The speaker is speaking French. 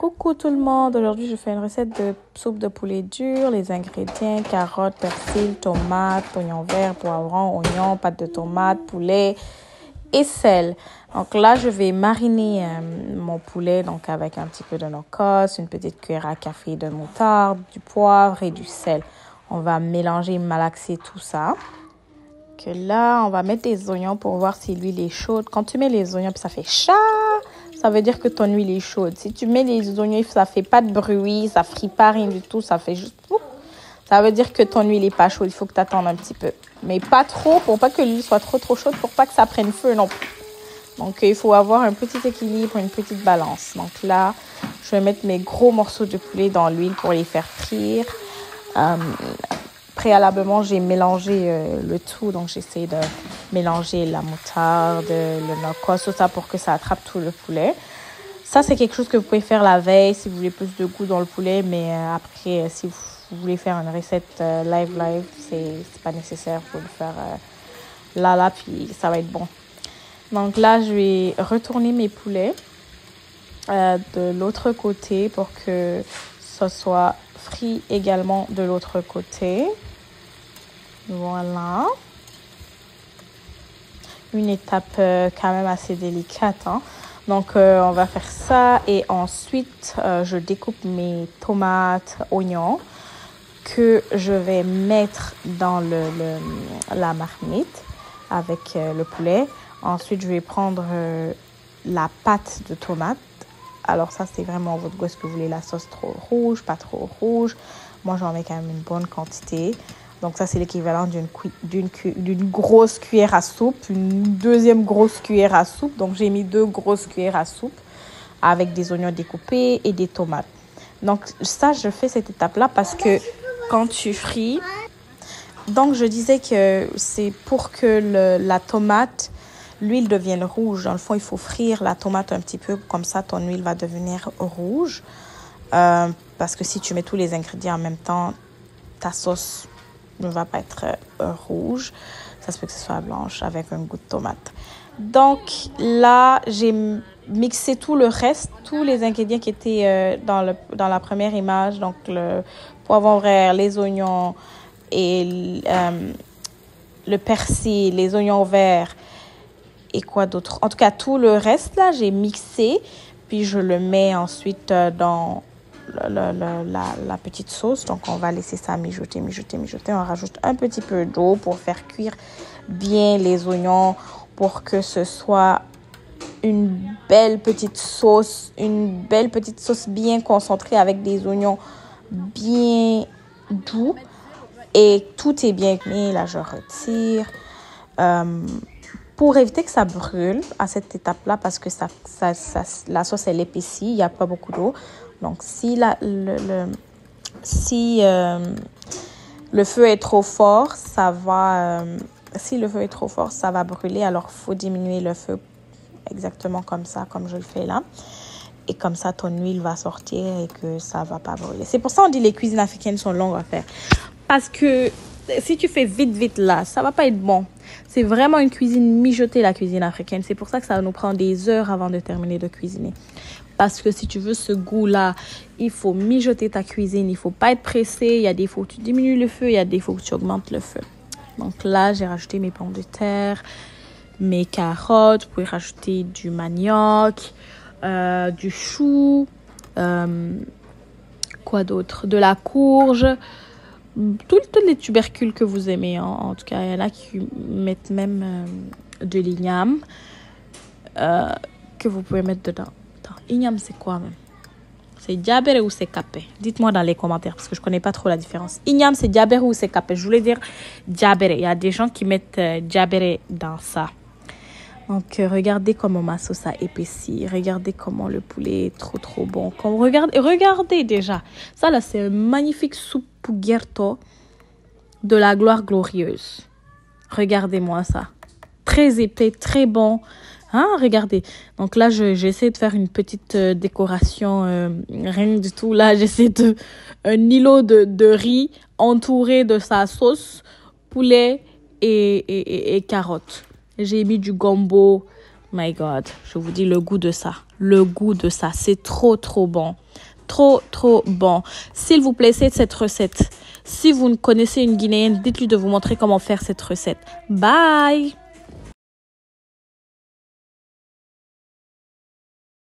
Coucou tout le monde, aujourd'hui je fais une recette de soupe de poulet dur. Les ingrédients, carottes, persil, tomates, oignons verts, poivrons, oignons, pâte de tomate, poulet et sel. Donc là je vais mariner mon poulet donc avec un petit peu de noix, une petite cuillère à café de moutarde, du poivre et du sel. On va mélanger, malaxer tout ça. Que là on va mettre des oignons pour voir si l'huile est chaude. Quand tu mets les oignons puis ça fait chat, ça veut dire que ton huile est chaude. Si tu mets les oignons, ça fait pas de bruit, ça frit pas, rien du tout, ça fait juste... Ça veut dire que ton huile est pas chaude. Il faut que tu attendes un petit peu. Mais pas trop, pour pas que l'huile soit trop chaude, pour pas que ça prenne feu non plus. Donc, il faut avoir un petit équilibre, une petite balance. Donc là, je vais mettre mes gros morceaux de poulet dans l'huile pour les faire frire. Préalablement, j'ai mélangé le tout. Donc, j'essaie de mélanger la moutarde, le noix, tout ça pour que ça attrape tout le poulet. Ça, c'est quelque chose que vous pouvez faire la veille si vous voulez plus de goût dans le poulet. Mais après, si vous voulez faire une recette live, c'est pas nécessaire. Vous pouvez le faire là, puis ça va être bon. Donc là, je vais retourner mes poulets de l'autre côté pour que ça soit frit également de l'autre côté. Voilà. Une étape quand même assez délicate. Hein? Donc, on va faire ça. Et ensuite, je découpe mes tomates, oignons que je vais mettre dans la marmite avec le poulet. Ensuite, je vais prendre la pâte de tomate. Alors ça, c'est vraiment votre goût. Est-ce que vous voulez la sauce trop rouge, pas trop rouge? Moi, j'en mets quand même une bonne quantité. Donc ça, c'est l'équivalent d'une grosse cuillère à soupe, une deuxième grosse cuillère à soupe. Donc j'ai mis 2 grosses cuillères à soupe avec des oignons découpés et des tomates. Donc ça, je fais cette étape-là parce que quand tu frites, donc je disais que c'est pour que la tomate, l'huile devienne rouge. Dans le fond, il faut frire la tomate un petit peu, comme ça ton huile va devenir rouge. Parce que si tu mets tous les ingrédients en même temps, ta sauce ne va pas être rouge. Ça se peut que ce soit blanche avec un goût de tomate. Donc là, j'ai mixé tout le reste, tous les ingrédients qui étaient dans la première image. Donc le poivron vert, les oignons et le persil, les oignons verts et quoi d'autre. En tout cas, tout le reste là, j'ai mixé. Puis je le mets ensuite dans la petite sauce. Donc, on va laisser ça mijoter. On rajoute un petit peu d'eau pour faire cuire bien les oignons pour que ce soit une belle petite sauce bien concentrée avec des oignons bien doux. Et tout est bien mis. Là, je retire. Pour éviter que ça brûle à cette étape-là, parce que la sauce, elle épaissit, il n'y a pas beaucoup d'eau. Donc, si le feu est trop fort, ça va brûler. Alors, il faut diminuer le feu exactement comme ça, comme je le fais là. Et comme ça, ton huile va sortir et que ça ne va pas brûler. C'est pour ça qu'on dit que les cuisines africaines sont longues à faire. Parce que si tu fais vite là, ça ne va pas être bon. C'est vraiment une cuisine mijotée, la cuisine africaine. C'est pour ça que ça nous prend des heures avant de terminer de cuisiner. Parce que si tu veux ce goût-là, il faut mijoter ta cuisine. Il ne faut pas être pressé. Il y a des fois où tu diminues le feu. Il y a des fois où tu augmentes le feu. Donc là, j'ai rajouté mes pommes de terre, mes carottes. Vous pouvez rajouter du manioc, du chou, quoi d'autre? De la courge. Tous les tubercules que vous aimez. En tout cas, il y en a qui mettent même de l'igname que vous pouvez mettre dedans. Attends, igname, c'est quoi même? C'est diabéré ou c'est capé? Dites-moi dans les commentaires parce que je ne connais pas trop la différence. Igname, c'est diabéré ou c'est capé? Je voulais dire diabéré. Il y a des gens qui mettent diabéré dans ça. Donc, regardez comment ma sauce a épaissi. Regardez comment le poulet est trop bon. Regardez déjà. Ça, là, c'est un magnifique soupe pugerto de la gloire glorieuse. Regardez-moi ça. Très épais, très bon. Hein, regardez. Donc là, j'essaie de faire une petite décoration. Rien du tout. Là, un îlot de riz entouré de sa sauce, poulet et carottes. J'ai mis du gombo. My God, je vous dis le goût de ça. le goût de ça. C'est trop bon. Trop bon. S'il vous plaît, c'est cette recette. Si vous connaissez une Guinéenne, dites-lui de vous montrer comment faire cette recette. Bye!